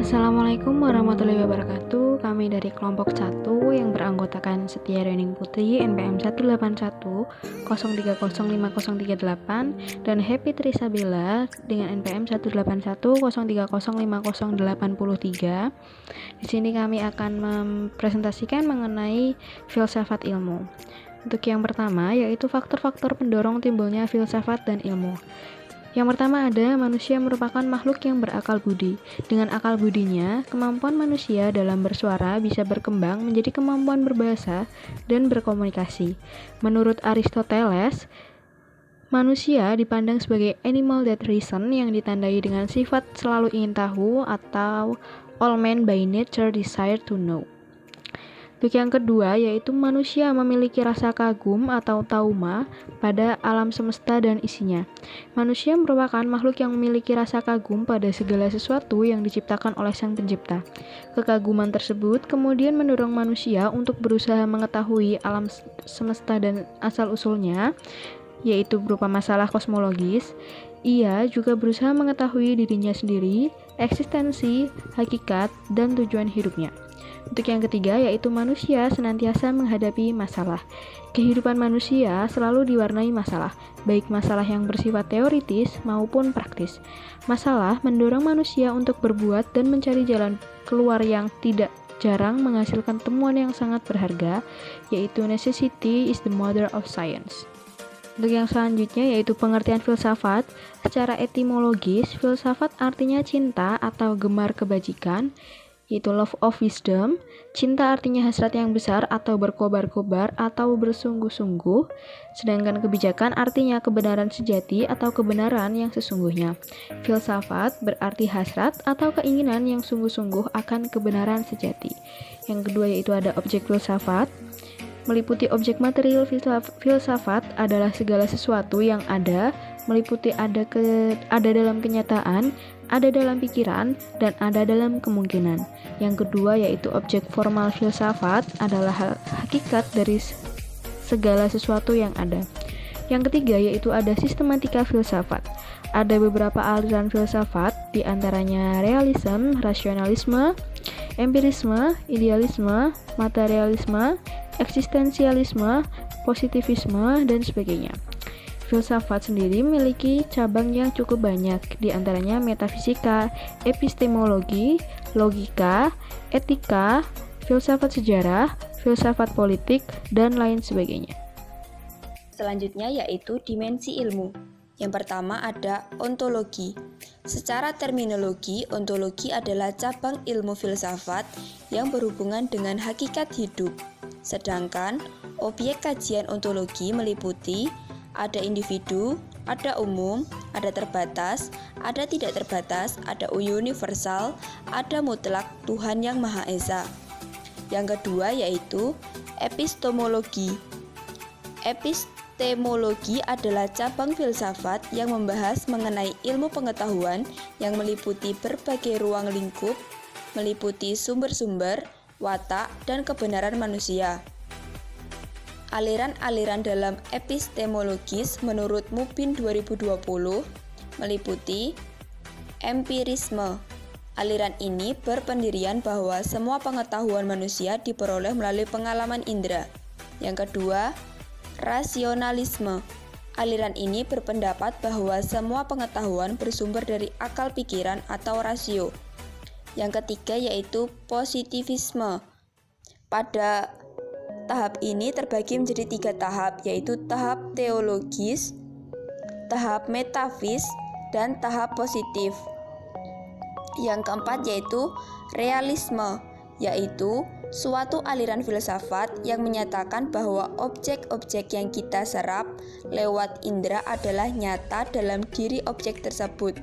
Assalamualaikum warahmatullahi wabarakatuh. Kami dari kelompok 1 yang beranggotakan Setia Rening Putri NPM 181 dan Happy Trisabella dengan NPM 181 Di sini kami akan mempresentasikan mengenai filsafat ilmu. Untuk yang pertama yaitu faktor-faktor pendorong timbulnya filsafat dan ilmu. Yang pertama ada manusia merupakan makhluk yang berakal budi. Dengan akal budinya, kemampuan manusia dalam bersuara bisa berkembang menjadi kemampuan berbahasa dan berkomunikasi. Menurut Aristoteles, manusia dipandang sebagai animal that reason yang ditandai dengan sifat selalu ingin tahu atau all men by nature desire to know. Untuk yang kedua, yaitu manusia memiliki rasa kagum atau tauma pada alam semesta dan isinya. Manusia merupakan makhluk yang memiliki rasa kagum pada segala sesuatu yang diciptakan oleh Sang Pencipta. Kekaguman tersebut kemudian mendorong manusia untuk berusaha mengetahui alam semesta dan asal-usulnya, yaitu berupa masalah kosmologis. Ia juga berusaha mengetahui dirinya sendiri, eksistensi, hakikat, dan tujuan hidupnya. Untuk yang ketiga, yaitu manusia senantiasa menghadapi masalah. Kehidupan manusia selalu diwarnai masalah, baik masalah yang bersifat teoritis maupun praktis. Masalah mendorong manusia untuk berbuat dan mencari jalan keluar yang tidak jarang menghasilkan temuan yang sangat berharga, yaitu necessity is the mother of science. Untuk yang selanjutnya yaitu pengertian filsafat. Secara etimologis, filsafat artinya cinta atau gemar kebajikan, yaitu love of wisdom. Cinta artinya hasrat yang besar atau berkobar-kobar atau bersungguh-sungguh, sedangkan kebijakan artinya kebenaran sejati atau kebenaran yang sesungguhnya. Filsafat berarti hasrat atau keinginan yang sungguh-sungguh akan kebenaran sejati. Yang kedua yaitu ada objek filsafat. Meliputi objek material filsafat adalah segala sesuatu yang ada, meliputi ada dalam kenyataan, ada dalam pikiran, dan ada dalam kemungkinan. Yang kedua yaitu objek formal filsafat adalah hakikat dari segala sesuatu yang ada. Yang ketiga yaitu ada sistematika filsafat. Ada beberapa aliran filsafat, diantaranya realisme, rasionalisme, empirisme, idealisme, materialisme, eksistensialisme, positivisme, dan sebagainya. Filsafat sendiri memiliki cabang yang cukup banyak, diantaranya metafisika, epistemologi, logika, etika, filsafat sejarah, filsafat politik, dan lain sebagainya. Selanjutnya yaitu dimensi ilmu. Yang pertama ada ontologi. Secara terminologi, ontologi adalah cabang ilmu filsafat yang berhubungan dengan hakikat hidup. Sedangkan objek kajian ontologi meliputi ada individu, ada umum, ada terbatas, ada tidak terbatas, ada universal, ada mutlak, Tuhan yang Maha Esa. Yang kedua yaitu epistemologi. Epistemologi adalah cabang filsafat yang membahas mengenai ilmu pengetahuan yang meliputi berbagai ruang lingkup, meliputi sumber-sumber, watak, dan kebenaran manusia. Aliran-aliran dalam epistemologis menurut Mubin 2020 meliputi empirisme. Aliran ini berpendirian bahwa semua pengetahuan manusia diperoleh melalui pengalaman indera. Yang kedua, rasionalisme. Aliran ini berpendapat bahwa semua pengetahuan bersumber dari akal pikiran atau rasio. Yang ketiga yaitu positivisme. Pada tahap ini terbagi menjadi 3 tahap, yaitu tahap teologis, tahap metafis, dan tahap positif. Yang keempat yaitu realisme, yaitu suatu aliran filsafat yang menyatakan bahwa objek-objek yang kita serap lewat indera adalah nyata dalam diri objek tersebut.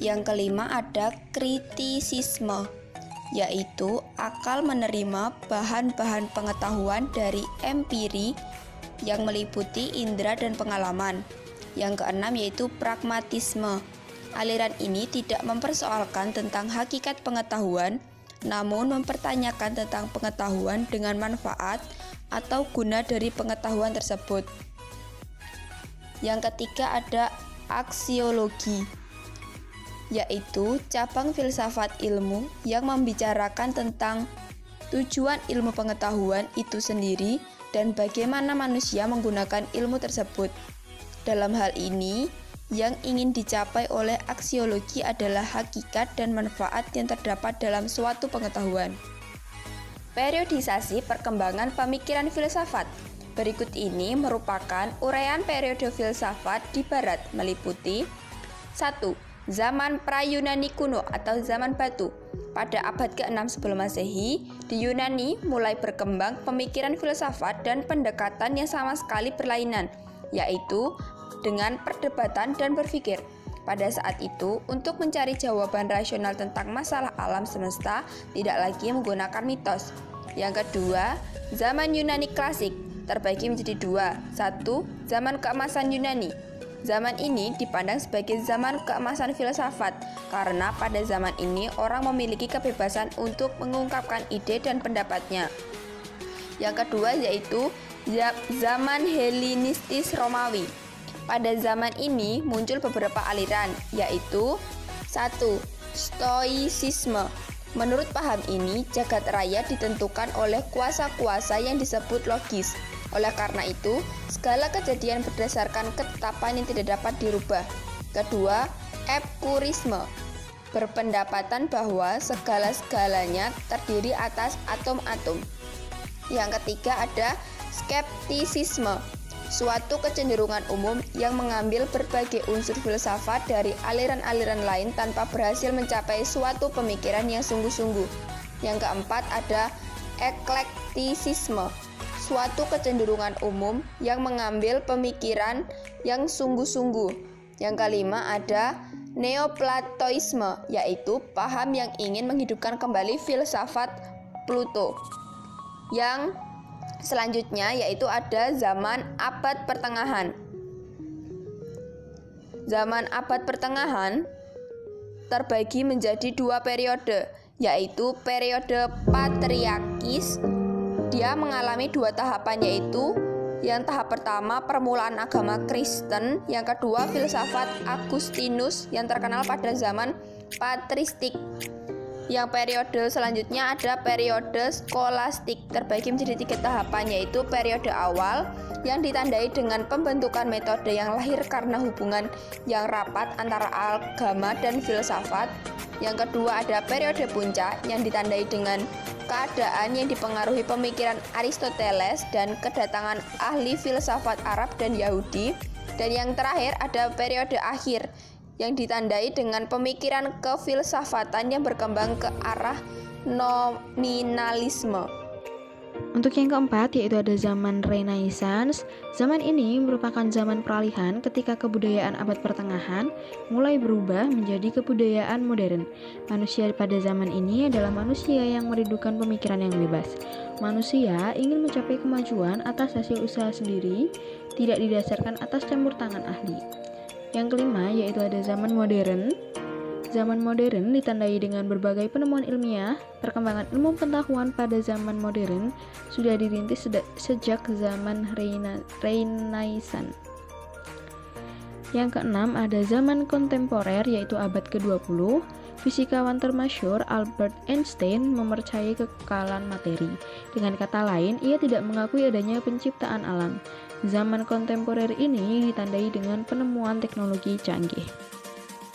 Yang kelima ada kritisisme, yaitu akal menerima bahan-bahan pengetahuan dari empiri yang meliputi indera dan pengalaman. Yang keenam yaitu pragmatisme. Aliran ini tidak mempersoalkan tentang hakikat pengetahuan, namun mempertanyakan tentang pengetahuan dengan manfaat atau guna dari pengetahuan tersebut. Yang ketiga ada aksiologi. yaitu cabang filsafat ilmu yang membicarakan tentang tujuan ilmu pengetahuan itu sendiri dan bagaimana manusia menggunakan ilmu tersebut. Dalam hal ini, yang ingin dicapai oleh aksiologi adalah hakikat dan manfaat yang terdapat dalam suatu pengetahuan. Periodisasi perkembangan pemikiran filsafat. Berikut ini merupakan uraian periode filsafat di Barat, meliputi 1. Zaman pra-Yunani kuno atau zaman batu. Pada abad ke-6 sebelum Masehi, di Yunani mulai berkembang pemikiran filsafat dan pendekatan yang sama sekali berlainan, yaitu dengan perdebatan dan berpikir. Pada saat itu, untuk mencari jawaban rasional tentang masalah alam semesta, tidak lagi menggunakan mitos. Yang kedua, zaman Yunani klasik terbagi menjadi dua. 1. Zaman keemasan Yunani. Zaman ini dipandang sebagai zaman keemasan filsafat, karena pada zaman ini orang memiliki kebebasan untuk mengungkapkan ide dan pendapatnya. Yang kedua yaitu zaman Helenistis Romawi. Pada zaman ini muncul beberapa aliran, yaitu 1. Stoicisme. Menurut paham ini, jagat raya ditentukan oleh kuasa-kuasa yang disebut logis. Oleh karena itu, segala kejadian berdasarkan ketetapan yang tidak dapat dirubah. Kedua, Epikurisme. Berpendapatan bahwa segala-segalanya terdiri atas atom-atom. Yang ketiga ada skeptisisme. Suatu kecenderungan umum yang mengambil berbagai unsur filsafat dari aliran-aliran lain tanpa berhasil mencapai suatu pemikiran yang sungguh-sungguh. Yang keempat ada eklektisisme. Suatu kecenderungan umum yang mengambil pemikiran yang sungguh-sungguh. Yang kelima ada neoplatoisme, yaitu paham yang ingin menghidupkan kembali filsafat Plato. Yang selanjutnya yaitu ada zaman abad pertengahan. Zaman abad pertengahan terbagi menjadi dua periode, yaitu periode patriarkis. Dia mengalami dua tahapan, yaitu yang tahap pertama permulaan agama Kristen, yang kedua filsafat Agustinus yang terkenal pada zaman patristik. Yang periode selanjutnya ada periode skolastik, terbagi menjadi tiga tahapan, yaitu periode awal yang ditandai dengan pembentukan metode yang lahir karena hubungan yang rapat antara agama dan filsafat. Yang kedua ada periode puncak yang ditandai dengan keadaan yang dipengaruhi pemikiran Aristoteles dan kedatangan ahli filsafat Arab dan Yahudi. Dan yang terakhir ada periode akhir yang ditandai dengan pemikiran kefilsafatan yang berkembang ke arah nominalisme. Untuk yang keempat yaitu ada zaman Renaissance. Zaman ini merupakan zaman peralihan ketika kebudayaan abad pertengahan mulai berubah menjadi kebudayaan modern. Manusia pada zaman ini adalah manusia yang merindukan pemikiran yang bebas. Manusia ingin mencapai kemajuan atas hasil usaha sendiri, tidak didasarkan atas campur tangan ahli. Yang kelima yaitu ada zaman modern. Zaman modern ditandai dengan berbagai penemuan ilmiah. Perkembangan ilmu pengetahuan pada zaman modern sudah dirintis sejak zaman Renaissance. Yang keenam ada zaman kontemporer yaitu abad ke-20. Fisikawan termasyhur Albert Einstein mempercayai kekekalan materi. Dengan kata lain, ia tidak mengakui adanya penciptaan alam. Zaman kontemporer ini ditandai dengan penemuan teknologi canggih.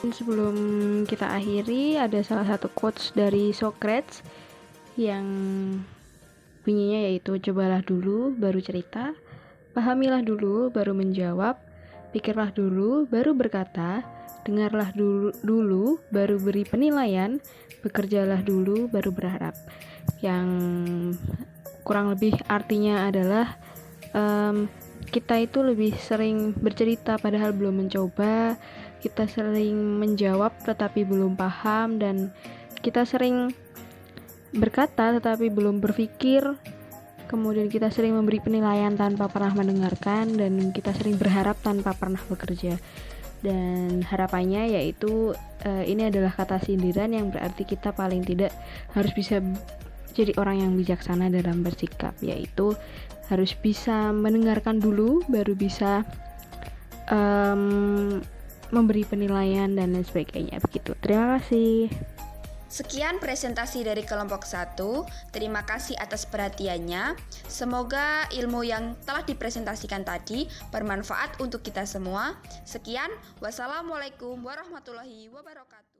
Sebelum kita akhiri, ada salah satu quotes dari Socrates yang bunyinya yaitu cobalah dulu baru cerita, pahamilah dulu baru menjawab, pikirlah dulu baru berkata, dengarlah dulu baru beri penilaian, bekerjalah dulu baru berharap. Yang kurang lebih artinya adalah kita itu lebih sering bercerita padahal belum mencoba, kita sering menjawab tetapi belum paham, dan kita sering berkata tetapi belum berpikir. Kemudian kita sering memberi penilaian tanpa pernah mendengarkan, dan kita sering berharap tanpa pernah bekerja. Dan harapannya yaitu ini adalah kata sindiran yang berarti kita paling tidak harus bisa jadi orang yang bijaksana dalam bersikap, yaitu harus bisa mendengarkan dulu baru bisa memberi penilaian dan lain sebagainya. Begitu. Terima kasih. Sekian presentasi dari kelompok 1. Terima kasih atas perhatiannya. Semoga ilmu yang telah dipresentasikan tadi bermanfaat untuk kita semua. Sekian, wassalamualaikum warahmatullahi wabarakatuh.